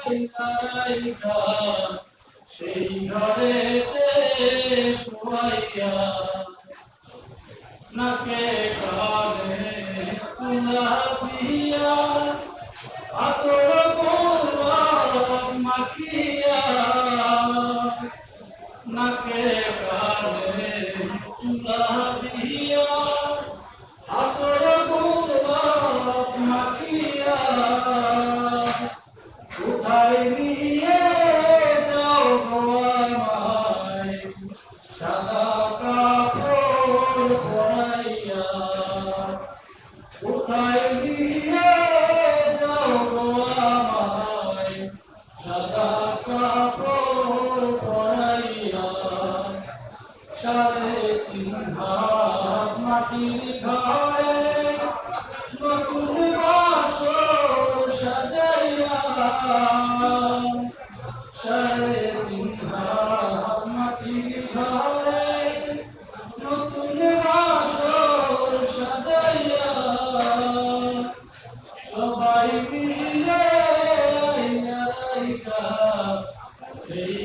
রাইখা সেই ঘরেতে শোয়াইয়া নাকে কানে তুলা দিয়া আতর গোলাপ মাখিয়া নাকে কানে তুলা দিয়া আতর গোলাপ মাখিয়া কোথায় নিয়ে যাও গো আমায় সাদা কাপড় পরাইয়া কোথায় নিয়ে যাও গো আমায় সাদা কাপড় পরাইয়া 3.5 হাত মাটির ঘরে নতুন বাসর সাজাইয়া 3.5 হাত মাটির ঘরে নতুন বাসর সাজাইয়া সবাই মিলে রাইখা সেই